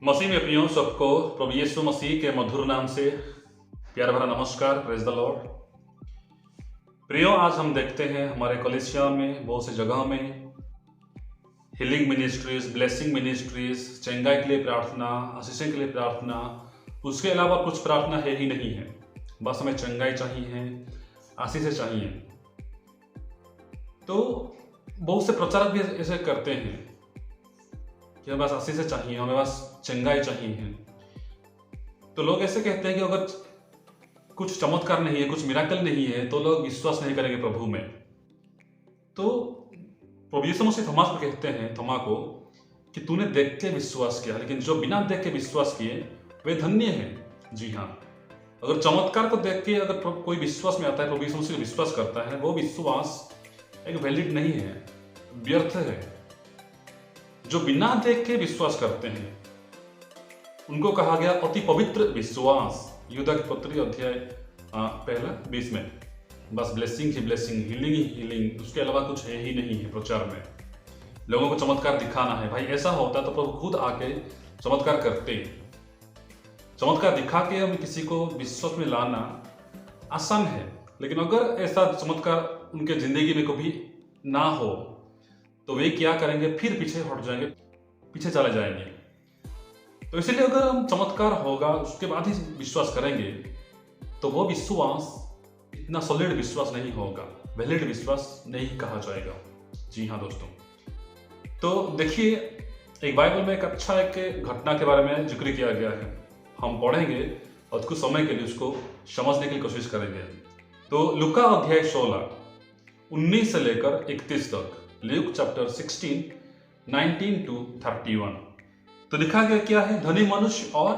मसीह में प्रियो सबको प्रभु यीशु मसीह के मधुर नाम से प्यार भरा नमस्कार। Praise the Lord. प्रियो, आज हम देखते हैं हमारे कलीसिया में बहुत सी जगह में हीलिंग मिनिस्ट्रीज, ब्लेसिंग मिनिस्ट्रीज, चंगाई के लिए प्रार्थना, आशीषों के लिए प्रार्थना, उसके अलावा कुछ प्रार्थना है ही नहीं है। बस हमें चंगाई चाहिए, आशीषें चाहिए। तो बहुत से प्रचारक भी ऐसे करते हैं कि हमें बस आशीषें चाहिए, हमें बस चंगाई चाहिए। तो लोग ऐसे कहते हैं कि अगर कुछ चमत्कार नहीं है, कुछ मिराकल नहीं है, तो लोग विश्वास नहीं करेंगे प्रभु में। तो प्रभु यीशु मसीह थोमा को कहते हैं, थोमा को, कि तूने देख के विश्वास किया, लेकिन जो बिना देख के विश्वास किए वे धन्य हैं। जी हाँ, अगर चमत्कार को देख के अगर कोई विश्वास में आता है, प्रभु यीशु मसीह विश्वास करता है, वो विश्वास एक वैलिड नहीं है, व्यर्थ है। जो बिना देख के विश्वास करते हैं उनको कहा गया अति पवित्र विश्वास। यूदा की पत्री अध्याय 1 में बस ब्लेसिंग ही ब्लेसिंग, हीलिंग ही हीलिंग, उसके अलावा कुछ है ही नहीं है। प्रचार में लोगों को चमत्कार दिखाना है। भाई ऐसा होता तो प्रभु खुद आके चमत्कार करते। चमत्कार दिखा के हम किसी को विश्वास में लाना आसान है, लेकिन अगर ऐसा चमत्कार उनके जिंदगी में कभी ना हो तो वे क्या करेंगे? फिर पीछे हट जाएंगे, पीछे चले जाएंगे। तो इसलिए अगर हम चमत्कार होगा उसके बाद ही विश्वास करेंगे तो वो विश्वास इतना सॉलिड विश्वास नहीं होगा, वैलिड विश्वास नहीं कहा जाएगा। जी हाँ दोस्तों, तो देखिए एक बाइबल में एक अच्छा एक घटना के बारे में जिक्र किया गया है। हम पढ़ेंगे और कुछ समय के लिए उसको समझने की कोशिश करेंगे। तो लूका अध्याय 16 19 से लेकर 31 तक, ल्यूक चैप्टर 16 19 to 31। तो लिखा गया क्या है? धनी मनुष्य और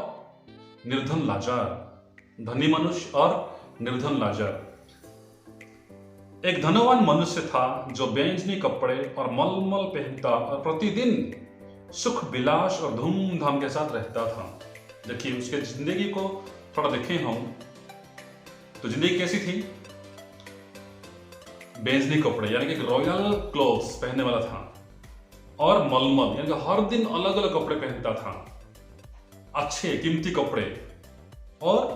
निर्धन लाचार। धनी मनुष्य और निर्धन लाचार। एक धनवान मनुष्य था जो बैंजनी कपड़े और मलमल पहनता और प्रतिदिन सुख विलास और धूमधाम के साथ रहता था। देखिए उसके जिंदगी को थोड़ा देखें हम तो जिंदगी कैसी थी? बैंजनी कपड़े यानी कि रॉयल क्लोथ्स पहनने वाला था, और मलमल यानी कि हर दिन अलग अलग कपड़े पहनता था, अच्छे कीमती कपड़े, और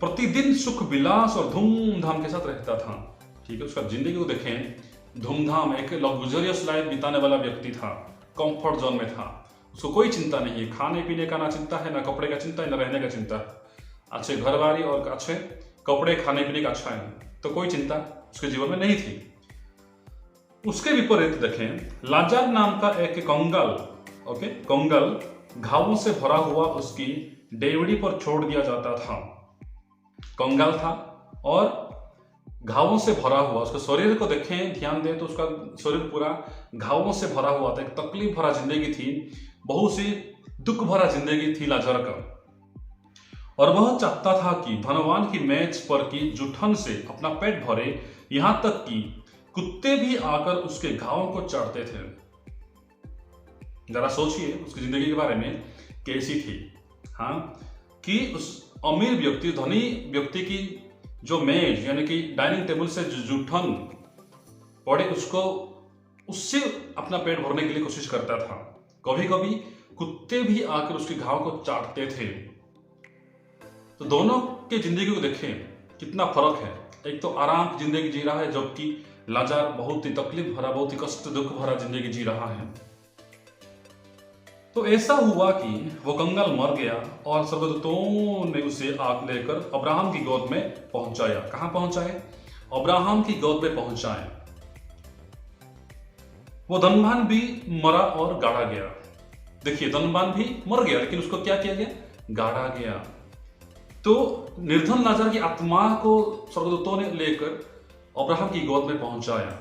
प्रतिदिन सुख विलास और धूमधाम के साथ रहता था। ठीक है, उसका जिंदगी को देखें, धूमधाम, एक लग्जरियस लाइफ बिताने वाला व्यक्ति था, कंफर्ट जोन में था। उसको कोई चिंता नहीं है, खाने पीने का ना चिंता है, ना कपड़े का चिंता है, ना रहने का चिंता है। अच्छे घर बारी और अच्छे कपड़े, खाने पीने का अच्छा है, तो कोई चिंता उसके जीवन में नहीं थी। उसके विपरीत देखें, लाजार नाम का एक कंगाल घावों से भरा हुआ उसकी डेवड़ी पर छोड़ दिया जाता था। कंगाल था और घावों से भरा हुआ, उसके शरीर को देखें, ध्यान दें तो उसका शरीर पूरा घावों से भरा हुआ था। एक तकलीफ भरा जिंदगी थी, बहुत सी दुख भरा जिंदगी थी लाजार का। और वह चाहता था कि धनवान की मेज पर की जुठन से अपना पेट भरे, यहां तक कि कुत्ते भी आकर उसके घावों को चाटते थे। जरा सोचिए उसकी जिंदगी के बारे में कैसी थी। हाँ, कि उस अमीर व्यक्ति, धनी व्यक्ति की जो मेज यानी कि डाइनिंग टेबल से जो जूठन पड़े उसको, उससे अपना पेट भरने के लिए कोशिश करता था। कभी कभी कुत्ते भी आकर उसके घाव को चाटते थे। तो दोनों के जिंदगी को देखें कितना फर्क है। एक तो आराम की जिंदगी जी रहा है, जबकि लाजार बहुत ही तकलीफ भरा, बहुत ही कष्ट दुख भरा जिंदगी जी रहा है। तो ऐसा हुआ कि वो कंगाल मर गया और स्वर्गदूतों ने उसे आग लेकर अब्राहम की गोद में पहुंचाया। कहां पहुंचाए? अब्राहम की गोद में पहुंचाए। वो धनवान भी मरा और गाड़ा गया। देखिए धनवान भी मर गया, लेकिन उसको क्या किया गया? गाड़ा गया। तो निर्धन लाजार की आत्मा को स्वर्गदूतों ने लेकर अब्राहम की गोद में पहुंचाया।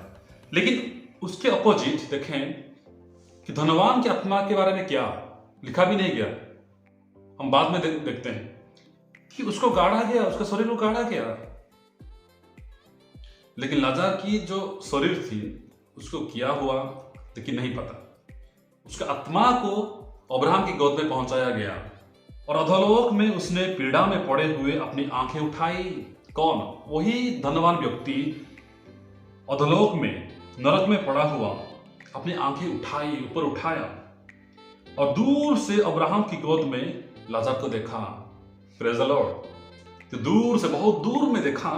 लेकिन उसके अपोजिट देखें कि धनवान की आत्मा के बारे में क्या लिखा भी नहीं गया। हम बाद में देखते हैं कि उसको गाड़ा गया, उसका शरीर को गाड़ा गया। लेकिन लाजार की जो शरीर थी उसको क्या हुआ लेकिन नहीं पता। उसका आत्मा को अब्राहम की गोद में पहुंचाया गया और अधोलोक में उसने पीड़ा में पड़े हुए अपनी आंखें उठाई। कौन? वही धनवान व्यक्ति अधोलोक में, नरक में पड़ा हुआ, अपनी आंखें उठाई, ऊपर उठाया और दूर से अब्राहम की गोद में लाजर को देखा। Praise the Lord. तो दूर से, बहुत दूर में देखा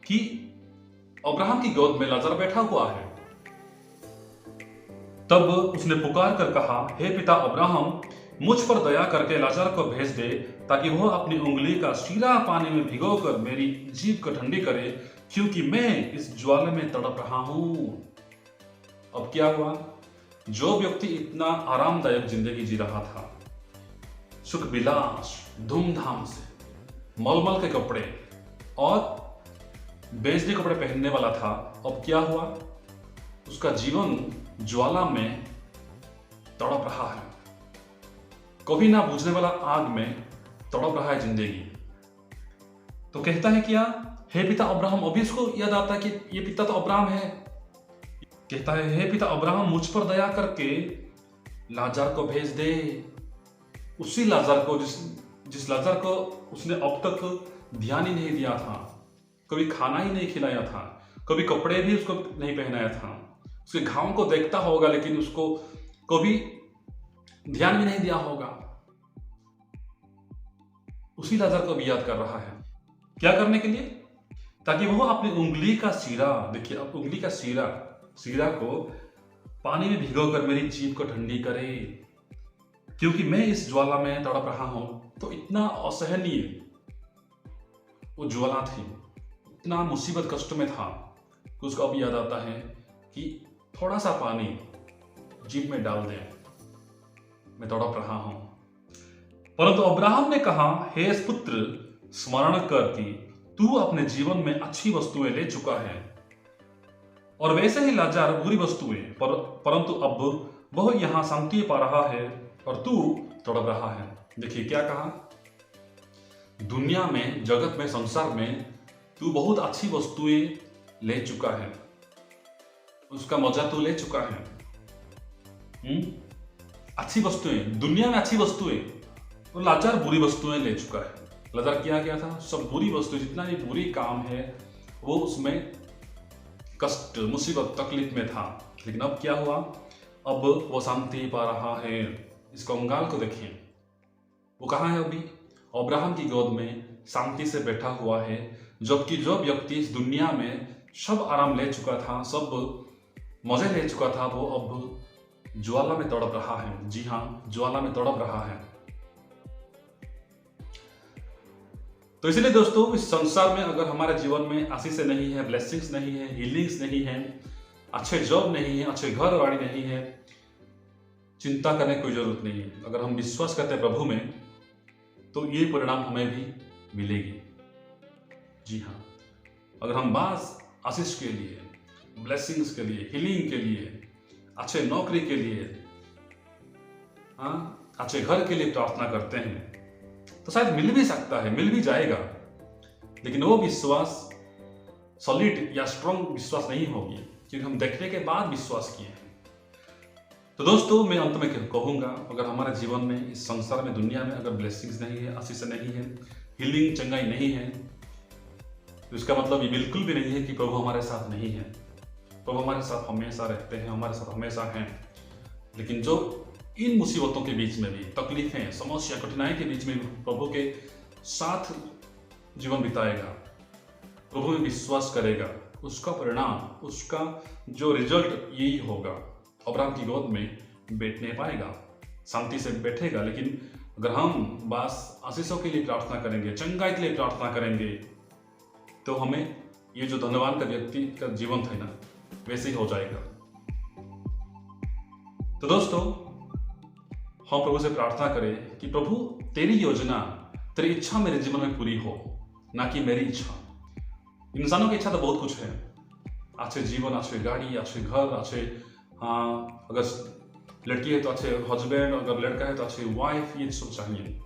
कि अब्राहम की गोद में लाजर बैठा हुआ है। तब उसने पुकार कर कहा, हे पिता अब्राहम, मुझ पर दया करके लाजर को भेज दे, ताकि वह अपनी उंगली का शीरा पानी में भिगोकर मेरी जीभ को ठंडी करे, क्योंकि मैं इस ज्वाला में तड़प रहा हूं। अब क्या हुआ? जो व्यक्ति इतना आरामदायक जिंदगी जी रहा था, सुख विलास, धूमधाम से, मलमल के कपड़े और बेजली कपड़े पहनने वाला था, अब क्या हुआ? उसका जीवन ज्वाला में तड़प रहा है। कभी ना बुझने वाला आग में तड़प रहा है जिंदगी। तो कहता है क्या? हे पिता अब्राहम। अभी उसको याद आता है कि ये पिता तो अब्राहम है। कहता है, हे पिता अब्राहम, मुझ पर दया करके लाजर को भेज दे। उसी लाजर को जिस लाजर को उसने अब तक ध्यान ही नहीं दिया था, कभी खाना ही नहीं खिलाया था, कभी कपड़े भी उसको नहीं पहनाया था। उसके घावों को देखता होगा लेकिन उसको कभी ध्यान भी नहीं दिया होगा। उसी लाजर को भी याद कर रहा है। क्या करने के लिए? ताकि वो अपनी उंगली का शीरा, देखिए अब उंगली का शीरा को पानी में भिगोकर मेरी जीभ को ठंडी करे, क्योंकि मैं इस ज्वाला में तड़प रहा हूं। तो इतना असहनीय वो ज्वाला थी, इतना मुसीबत कष्ट में था कि उसको अब याद आता है कि थोड़ा सा पानी जीभ में डाल दे, मैं तड़प रहा हूं। परंतु अब्राहम ने कहा, हे पुत्र, स्मरण कर कि तू अपने जीवन में अच्छी वस्तुएं ले चुका है, और वैसे ही लाजर बुरी वस्तुएं, परंतु अब वह यहां शांति पा रहा है और तू तड़प रहा है। देखिए क्या कहा? दुनिया में, जगत में, संसार में तू बहुत अच्छी वस्तुएं ले चुका है, उसका मजा तू ले चुका है। अच्छी वस्तुएं, दुनिया में अच्छी वस्तुएं, और लाजर बुरी वस्तुएं ले चुका है। लाजर क्या किया था? सब बुरी वस्तु, जितना भी बुरी काम है वो उसमें कष्ट, मुसीबत, तकलीफ में था। लेकिन अब क्या हुआ? अब वो शांति पा रहा है। इस कंगाल को देखिए, वो कहाँ है? अभी अब्राहम की गोद में शांति से बैठा हुआ है, जबकि जो व्यक्ति इस दुनिया में सब आराम ले चुका था, सब मजे ले चुका था, वो अब ज्वाला में तड़प रहा है। जी हाँ, ज्वाला में तड़प रहा है। तो इसलिए दोस्तों, इस संसार में अगर हमारे जीवन में आशीष नहीं है, ब्लेसिंग्स नहीं है, हीलिंग्स नहीं है, अच्छे जॉब नहीं है, अच्छे घर वाड़ी नहीं है, चिंता करने की कोई जरूरत नहीं है। अगर हम विश्वास करते हैं प्रभु में, तो ये परिणाम हमें भी मिलेगी। जी हाँ, अगर हम बस आशीष के लिए, ब्लेसिंग्स के लिए, हीलिंग के लिए, अच्छे नौकरी के लिए, अच्छे घर के लिए प्रार्थना करते हैं, तो शायद मिल भी सकता है, मिल भी जाएगा, लेकिन वो विश्वास सॉलिड या स्ट्रॉन्ग विश्वास नहीं होगी, क्योंकि हम देखने के बाद विश्वास किए हैं। तो दोस्तों, मैं अंत में कहूंगा, अगर हमारे जीवन में, इस संसार में, दुनिया में अगर ब्लेसिंग्स नहीं है, आशीष नहीं है, हीलिंग, चंगाई नहीं है, तो इसका मतलब ये बिल्कुल भी नहीं है कि प्रभु हमारे साथ नहीं है। प्रभु हमारे साथ हमेशा रहते हैं, हमारे साथ हमेशा हैं। लेकिन जो इन मुसीबतों के बीच में भी, तकलीफें, समस्या, कठिनाई के बीच में प्रभु के साथ जीवन बिताएगा, प्रभु में विश्वास करेगा, उसका परिणाम, उसका जो रिजल्ट यही होगा। अब्राहम की गोद में बैठने पाएगा, शांति से बैठेगा। लेकिन अगर हम बस आशीषों के लिए प्रार्थना करेंगे, चंगाई के लिए प्रार्थना करेंगे, तो हमें ये जो धनवान का व्यक्ति का जीवन था ना, वैसे ही हो जाएगा। तो दोस्तों, हम प्रभु से प्रार्थना करें कि प्रभु, तेरी योजना, तेरी इच्छा मेरे जीवन में पूरी हो, ना कि मेरी इच्छा। इंसानों की इच्छा तो बहुत कुछ है, अच्छे जीवन, अच्छे गाड़ी, अच्छे घर, अच्छे, अगर लड़की है तो अच्छे हस्बैंड, अगर लड़का है तो अच्छी वाइफ, ये सब चाहिए।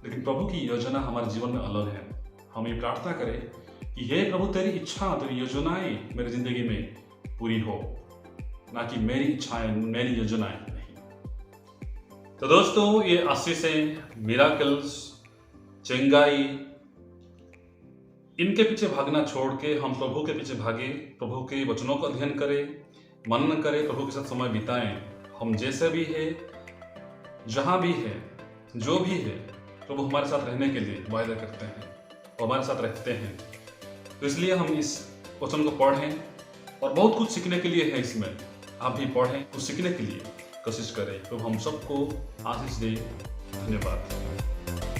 लेकिन प्रभु की योजना हमारे जीवन में अलग है। हम ये प्रार्थना करें कि हे प्रभु, तेरी इच्छा, तेरी योजनाएं मेरी जिंदगी में पूरी हो, ना कि मेरी इच्छाएं, मेरी योजनाएं नहीं। तो दोस्तों, ये आशीषें, मिराकल्स, चंगाई, इनके पीछे भागना छोड़ के हम प्रभु के पीछे भागे, प्रभु के वचनों का अध्ययन करें, मनन करें, प्रभु के साथ समय बिताएं। हम जैसे भी है, जहाँ भी है, जो भी है, प्रभु हमारे साथ रहने के लिए वायदा करते हैं और हमारे साथ रहते हैं। तो इसलिए हम इस वचन को पढ़ें और बहुत कुछ सीखने के लिए है इसमें। आप भी पढ़ें, कुछ सीखने के लिए कोशिश करें। प्रभु हम सबको आशीष दे। धन्यवाद।